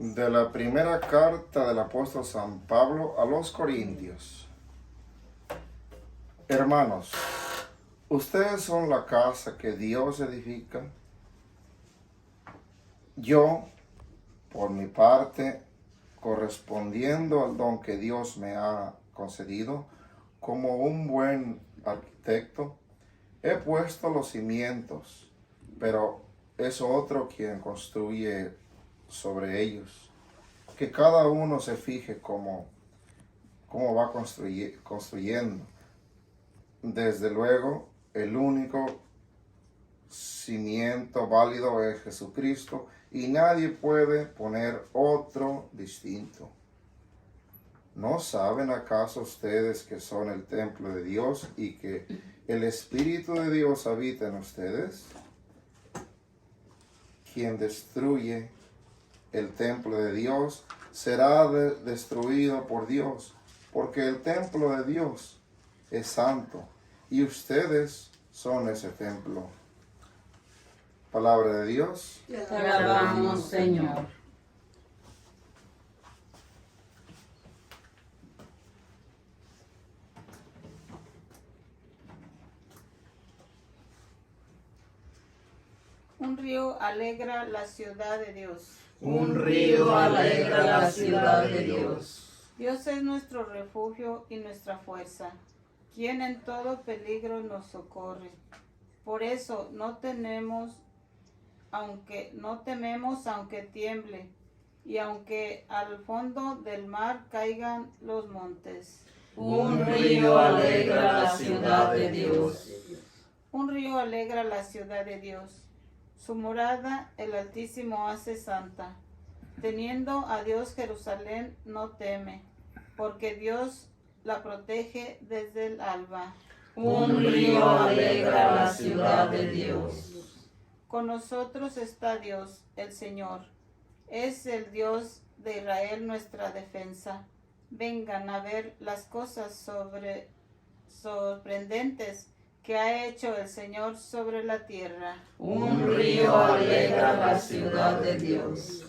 De la primera carta del apóstol San Pablo a los Corintios. Hermanos, ustedes son la casa que Dios edifica. Yo, por mi parte, correspondiendo al don que Dios me ha concedido, como un buen arquitecto, he puesto los cimientos, pero es otro quien construye sobre ellos. Que cada uno se fije cómo va construyendo. Desde luego, el único cimiento válido es Jesucristo y nadie puede poner otro distinto. ¿No saben acaso ustedes que son el templo de Dios y que el Espíritu de Dios habita en ustedes? Quien destruye el templo de Dios será destruido por Dios, porque el templo de Dios es santo y ustedes son ese templo. Palabra de Dios. Te alabamos, Señor. Un río alegra la ciudad de Dios. Un río alegra la ciudad de Dios. Dios es nuestro refugio y nuestra fuerza, quien en todo peligro nos socorre. Por eso no tememos aunque tiemble, y aunque al fondo del mar caigan los montes. Un río alegra la ciudad de Dios. Un río alegra la ciudad de Dios. Su morada el Altísimo hace santa. Teniendo a Dios Jerusalén no teme, porque Dios la protege desde el alba. Un río alegra la ciudad de Dios. Con nosotros está Dios, el Señor. Es el Dios de Israel nuestra defensa. Vengan a ver las cosas sorprendentes que ha hecho el Señor sobre la tierra. Un río alegra la ciudad de Dios.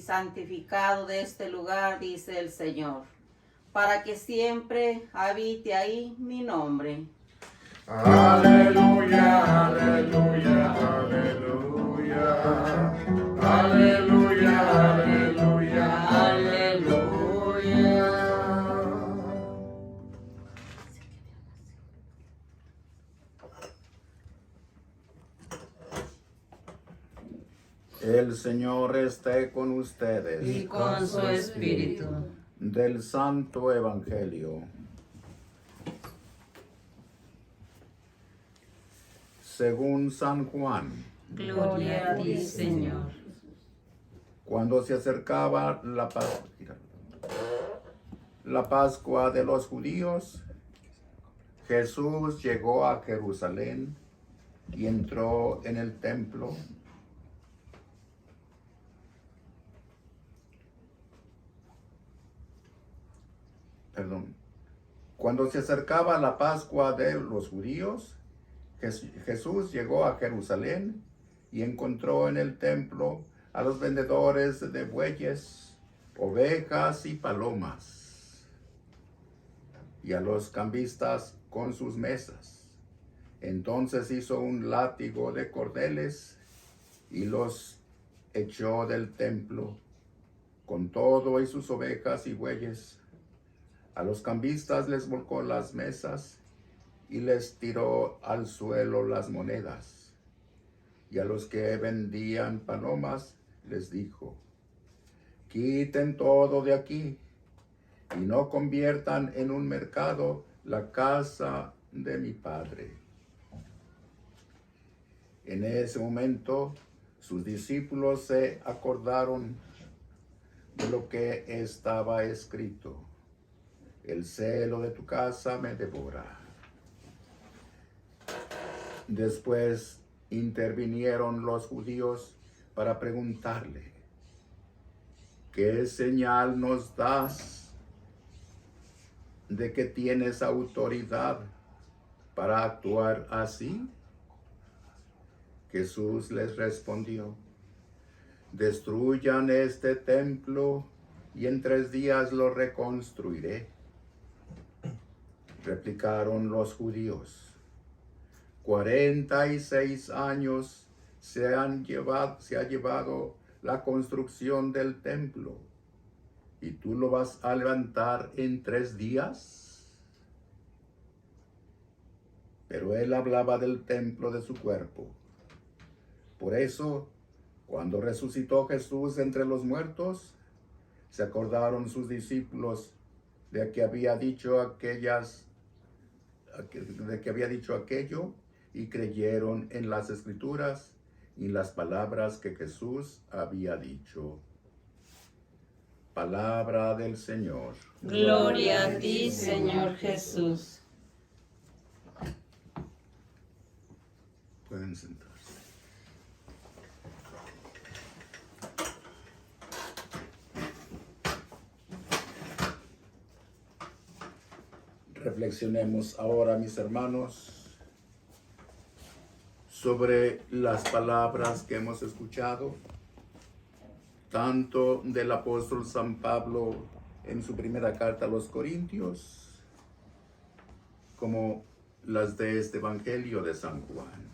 Santificado de este lugar, dice el Señor, para que siempre habite ahí mi nombre. Aleluya, aleluya, aleluya, aleluya, aleluya, aleluya. El Señor esté con ustedes. Y con su espíritu. Del Santo Evangelio según San Juan. Gloria a ti, Señor. Cuando se acercaba la Pascua de los judíos, Jesús llegó a Jerusalén y entró en el templo. Cuando se acercaba la Pascua de los judíos, Jesús llegó a Jerusalén y encontró en el templo a los vendedores de bueyes, ovejas y palomas, y a los cambistas con sus mesas. Entonces hizo un látigo de cordeles y los echó del templo, con todo y sus ovejas y bueyes. A los cambistas les volcó las mesas y les tiró al suelo las monedas. Y a los que vendían palomas les dijo: quiten todo de aquí y no conviertan en un mercado la casa de mi Padre. En ese momento, sus discípulos se acordaron de lo que estaba escrito: el celo de tu casa me devora. Después intervinieron los judíos para preguntarle: ¿qué señal nos das de que tienes autoridad para actuar así? Jesús les respondió: destruyan este templo y en 3 días lo reconstruiré. Replicaron los judíos: 46 años se ha llevado la construcción del templo, ¿y tú lo vas a levantar en 3 días? Pero él hablaba del templo de su cuerpo. Por eso, cuando resucitó Jesús entre los muertos, se acordaron sus discípulos de que había dicho aquello, y creyeron en las Escrituras y las palabras que Jesús había dicho. Palabra del Señor. Gloria a ti, Señor Jesús. Pueden sentarse. Reflexionemos ahora, mis hermanos, sobre las palabras que hemos escuchado, tanto del apóstol San Pablo en su primera carta a los Corintios, como las de este Evangelio de San Juan.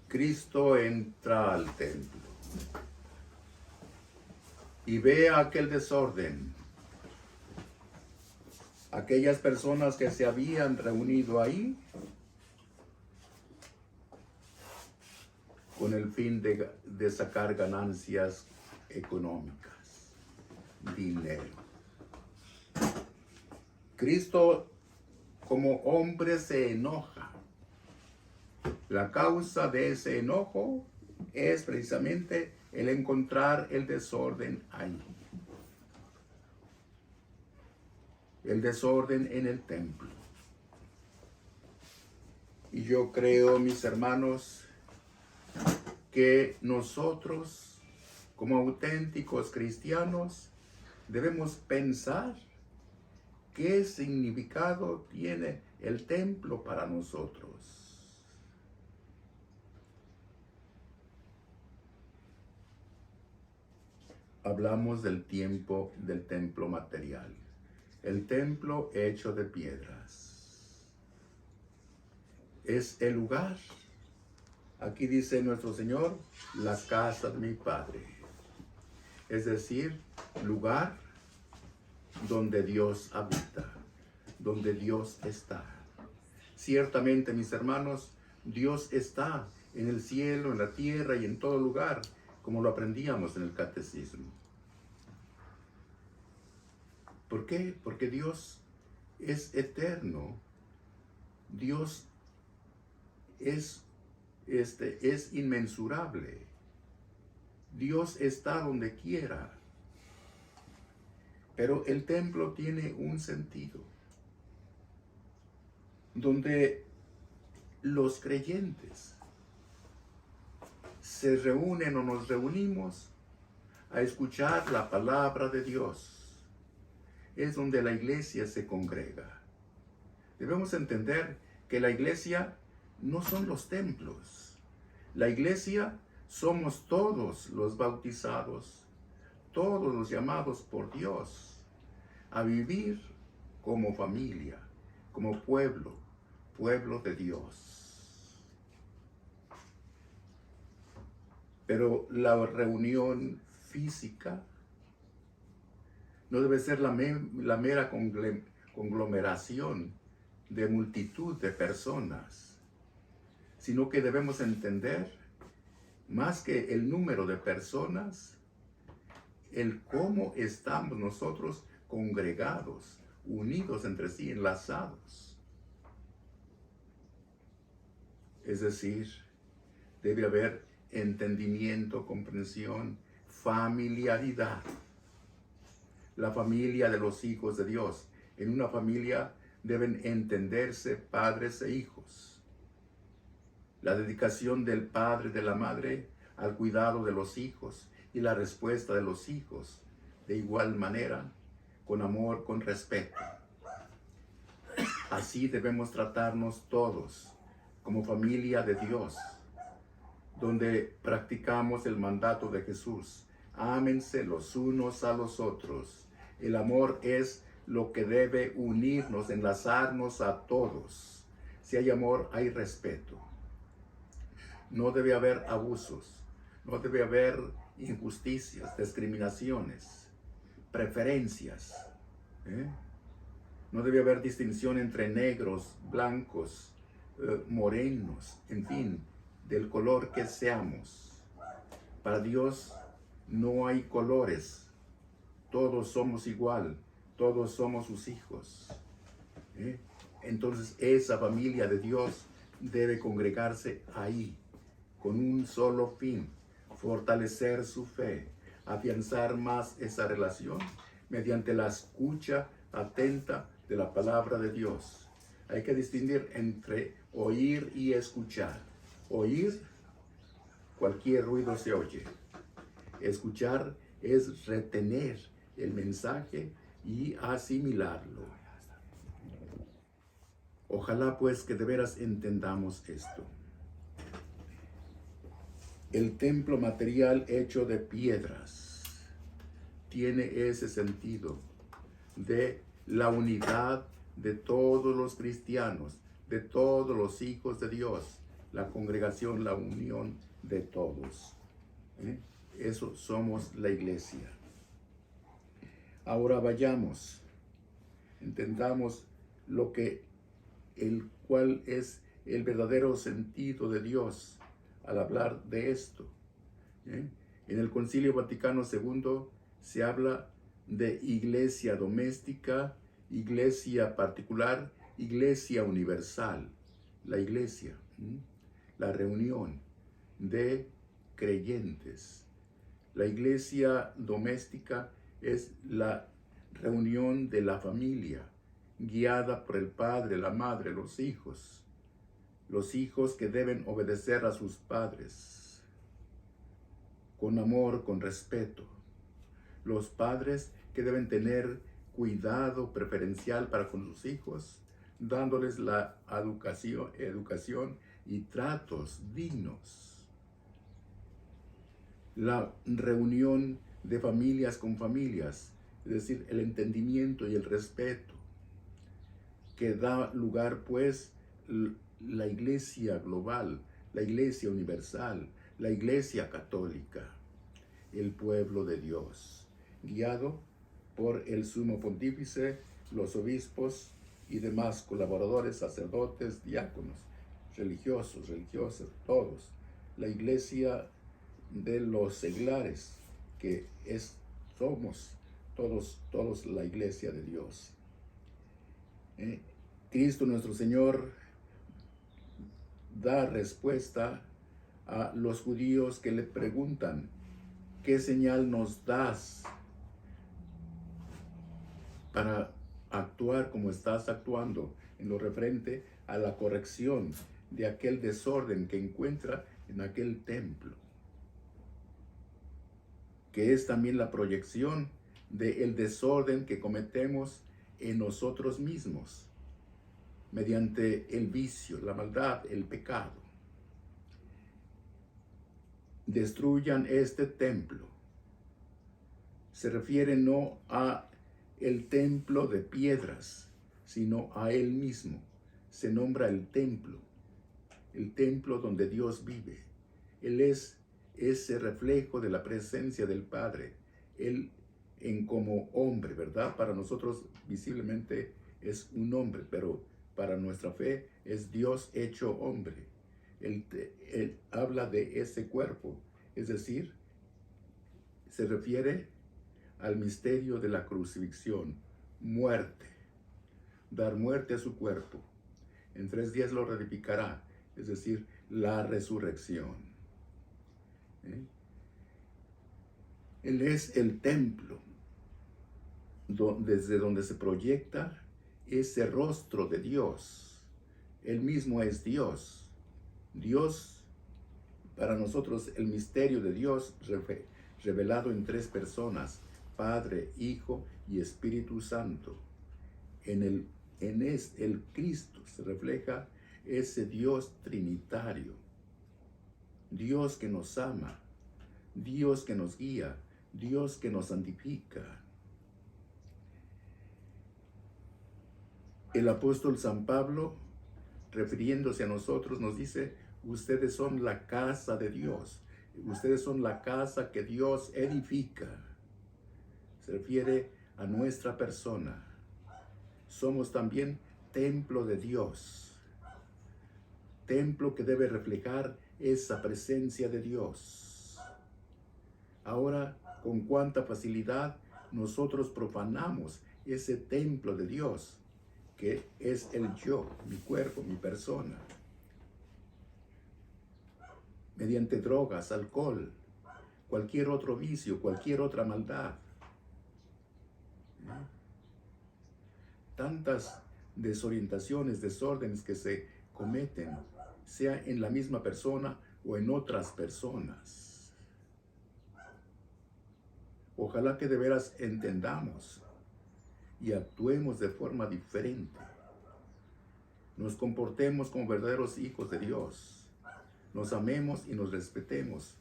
Cristo entra al templo y ve aquel desorden, aquellas personas que se habían reunido ahí con el fin de sacar ganancias económicas, dinero. Cristo como hombre se enoja. La causa de ese enojo es precisamente el encontrar el desorden ahí. El desorden en el templo. Y yo creo, mis hermanos, que nosotros, como auténticos cristianos, debemos pensar qué significado tiene el templo para nosotros. Hablamos del templo material, el templo hecho de piedras. Es el lugar. Aquí dice nuestro Señor: la casa de mi Padre. Es decir, lugar donde Dios habita, donde Dios está. Ciertamente, mis hermanos, Dios está en el cielo, en la tierra y en todo lugar, como lo aprendíamos en el catecismo. ¿Por qué? Porque Dios es eterno. Dios es inmensurable. Dios está donde quiera. Pero el templo tiene un sentido, donde los creyentes se reúnen o nos reunimos a escuchar la palabra de Dios. Es donde la iglesia se congrega. Debemos entender que la iglesia no son los templos. La iglesia somos todos los bautizados, todos los llamados por Dios a vivir como familia, como pueblo de Dios. Pero la reunión física no debe ser la mera conglomeración de multitud de personas, sino que debemos entender más que el número de personas, el cómo estamos nosotros congregados, unidos entre sí, enlazados. Es decir, debe haber entendimiento, comprensión, familiaridad. La familia de los hijos de Dios. En una familia deben entenderse padres e hijos. La dedicación del padre, de la madre, al cuidado de los hijos y la respuesta de los hijos, de igual manera, con amor, con respeto. Así debemos tratarnos todos, como familia de Dios, donde practicamos el mandato de Jesús. Ámense los unos a los otros. El amor es lo que debe unirnos, enlazarnos a todos. Si hay amor, hay respeto. No debe haber abusos, no debe haber injusticias, discriminaciones, preferencias. No debe haber distinción entre negros, blancos, morenos, en fin, del color que seamos. Para Dios no hay colores, todos somos igual, todos somos sus hijos. Entonces esa familia de Dios debe congregarse ahí, con un solo fin: fortalecer su fe, afianzar más esa relación mediante la escucha atenta de la palabra de Dios. Hay que distinguir entre oír y escuchar. Oír, cualquier ruido se oye. Escuchar es retener el mensaje y asimilarlo. Ojalá pues que de veras entendamos esto. El templo material hecho de piedras tiene ese sentido de la unidad de todos los cristianos, de todos los hijos de Dios, la congregación, la unión de todos. Eso somos la iglesia. Ahora vayamos, entendamos cuál es el verdadero sentido de Dios al hablar de esto. En el Concilio Vaticano II se habla de iglesia doméstica, iglesia particular, iglesia universal. La iglesia, la reunión de creyentes. La iglesia doméstica es la reunión de la familia, guiada por el padre, la madre, los hijos que deben obedecer a sus padres con amor, con respeto. Los padres que deben tener cuidado preferencial para con sus hijos, dándoles la educación y tratos dignos. La reunión de familias con familias, es decir, el entendimiento y el respeto, que da lugar pues la iglesia global, la iglesia universal, la iglesia católica, el pueblo de Dios, guiado por el sumo pontífice, los obispos y demás colaboradores, sacerdotes, diáconos, religiosos, religiosas, todos. La iglesia de los seglares, que somos todos la iglesia de Dios. Cristo nuestro Señor da respuesta a los judíos que le preguntan: ¿qué señal nos das para actuar como estás actuando en lo referente a la corrección de aquel desorden que encuentra en aquel templo? Que es también la proyección del desorden que cometemos en nosotros mismos, mediante el vicio, la maldad, el pecado. Destruyan este templo. Se refiere no a el templo de piedras, sino a él mismo. Se nombra el templo donde Dios vive. Él es ese reflejo de la presencia del Padre. Él como hombre, ¿verdad? Para nosotros visiblemente es un hombre, pero para nuestra fe es Dios hecho hombre. él habla de ese cuerpo, es decir, se refiere al misterio de la crucifixión, muerte, dar muerte a su cuerpo. En 3 días lo reedificará, es decir, la resurrección. Él es el templo, desde donde se proyecta ese rostro de Dios. Él mismo es Dios. Dios, para nosotros, el misterio de Dios revelado en 3 personas, Padre, Hijo y Espíritu Santo. En el Cristo se refleja ese Dios trinitario, Dios que nos ama, Dios que nos guía, Dios que nos santifica. El apóstol San Pablo, refiriéndose a nosotros, nos dice: ustedes son la casa de Dios, ustedes son la casa que Dios edifica. Se refiere a nuestra persona. Somos también templo de Dios, templo que debe reflejar esa presencia de Dios. Ahora, con cuánta facilidad nosotros profanamos ese templo de Dios, que es el yo, mi cuerpo, mi persona, mediante drogas, alcohol, cualquier otro vicio, cualquier otra maldad. Tantas desorientaciones, desórdenes que se cometen, sea en la misma persona o en otras personas. Ojalá que de veras entendamos y actuemos de forma diferente. Nos comportemos como verdaderos hijos de Dios. Nos amemos y nos respetemos,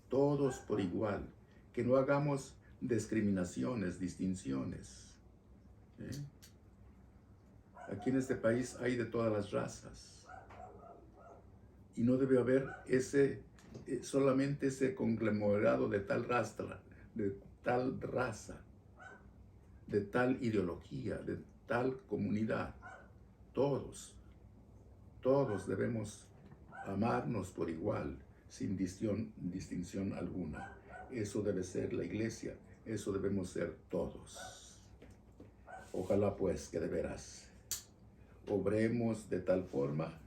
todos por igual. Que no hagamos discriminaciones, distinciones. Aquí en este país hay de todas las razas. Y no debe haber solamente ese conglomerado de tal raza, de tal ideología, de tal comunidad. Todos debemos amarnos por igual, sin distinción alguna. Eso debe ser la iglesia, eso debemos ser todos. Ojalá pues que de veras obremos de tal forma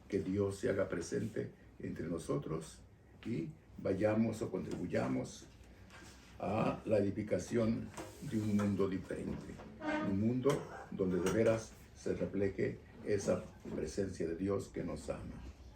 que Dios se haga presente entre nosotros y vayamos o contribuyamos a la edificación de un mundo diferente, un mundo donde de veras se refleje esa presencia de Dios que nos ama.